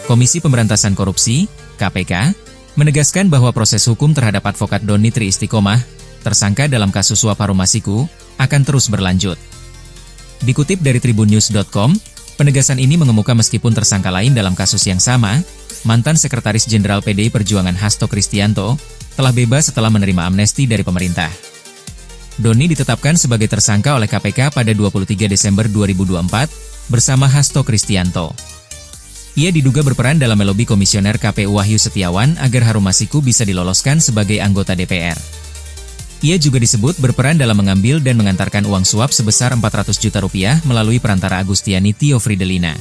Komisi Pemberantasan Korupsi, KPK, menegaskan bahwa proses hukum terhadap advokat Doni Tri Istiqomah, tersangka dalam kasus suap Harun Masiku, akan terus berlanjut. Dikutip dari tribunnews.com, penegasan ini mengemuka meskipun tersangka lain dalam kasus yang sama, mantan Sekretaris Jenderal PDI Perjuangan Hasto Kristianto, telah bebas setelah menerima amnesti dari pemerintah. Doni ditetapkan sebagai tersangka oleh KPK pada 23 Desember 2024 bersama Hasto Kristianto. Ia diduga berperan dalam melobi Komisioner KPU Wahyu Setiawan agar Harun Masiku bisa diloloskan sebagai anggota DPR. Ia juga disebut berperan dalam mengambil dan mengantarkan uang suap sebesar 400 juta rupiah melalui perantara Agustiani Tio Fridelina.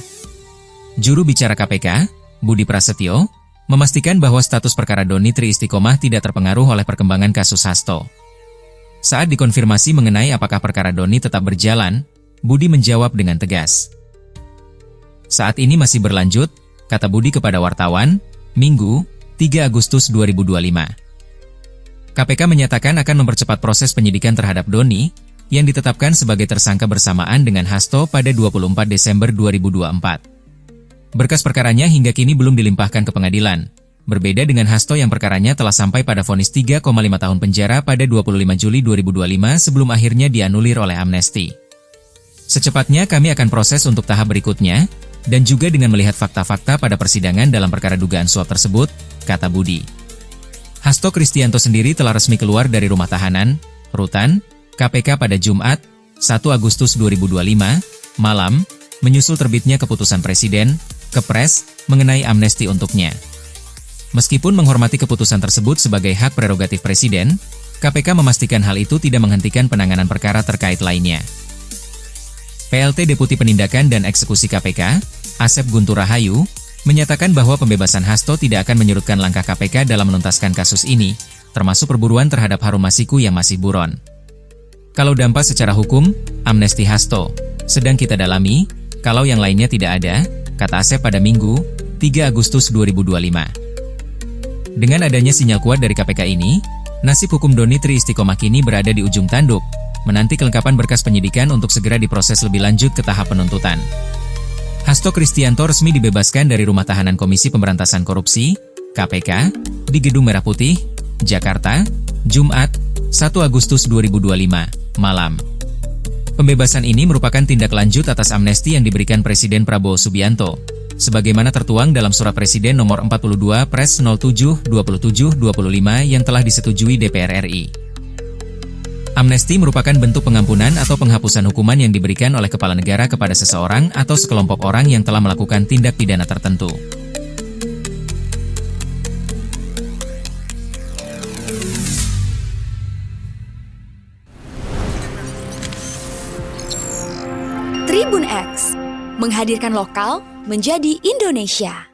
Juru bicara KPK, Budi Prasetyo, memastikan bahwa status perkara Doni Tri Istiqomah tidak terpengaruh oleh perkembangan kasus Hasto. Saat dikonfirmasi mengenai apakah perkara Doni tetap berjalan, Budi menjawab dengan tegas. Saat ini masih berlanjut, kata Budi kepada wartawan, Minggu, 3 Agustus 2025. KPK menyatakan akan mempercepat proses penyidikan terhadap Doni, yang ditetapkan sebagai tersangka bersamaan dengan Hasto pada 24 Desember 2024. Berkas perkaranya hingga kini belum dilimpahkan ke pengadilan. Berbeda dengan Hasto yang perkaranya telah sampai pada vonis 3,5 tahun penjara pada 25 Juli 2025 sebelum akhirnya dianulir oleh amnesti. Secepatnya kami akan proses untuk tahap berikutnya, dan juga dengan melihat fakta-fakta pada persidangan dalam perkara dugaan suap tersebut, kata Budi. Hasto Kristianto sendiri telah resmi keluar dari rumah tahanan, Rutan, KPK pada Jumat, 1 Agustus 2025, malam, menyusul terbitnya keputusan Presiden, Kepres, mengenai amnesti untuknya. Meskipun menghormati keputusan tersebut sebagai hak prerogatif Presiden, KPK memastikan hal itu tidak menghentikan penanganan perkara terkait lainnya. PLT Deputi Penindakan dan Eksekusi KPK, Asep Guntur Rahayu, menyatakan bahwa pembebasan Hasto tidak akan menyurutkan langkah KPK dalam menuntaskan kasus ini, termasuk perburuan terhadap Harun Masiku yang masih buron. Kalau dampak secara hukum, amnesti Hasto sedang kita dalami, kalau yang lainnya tidak ada, kata Asep pada Minggu, 3 Agustus 2025. Dengan adanya sinyal kuat dari KPK ini, nasib hukum Doni Tri Istiqomah kini berada di ujung tanduk, menanti kelengkapan berkas penyidikan untuk segera diproses lebih lanjut ke tahap penuntutan. Hasto Kristianto resmi dibebaskan dari Rumah Tahanan Komisi Pemberantasan Korupsi, KPK, di Gedung Merah Putih, Jakarta, Jumat, 1 Agustus 2025, malam. Pembebasan ini merupakan tindak lanjut atas amnesti yang diberikan Presiden Prabowo Subianto, sebagaimana tertuang dalam Surat Presiden Nomor 42 Pres 07-27-25 yang telah disetujui DPR RI. Amnesti merupakan bentuk pengampunan atau penghapusan hukuman yang diberikan oleh kepala negara kepada seseorang atau sekelompok orang yang telah melakukan tindak pidana tertentu. Tribun X menghadirkan lokal menjadi Indonesia.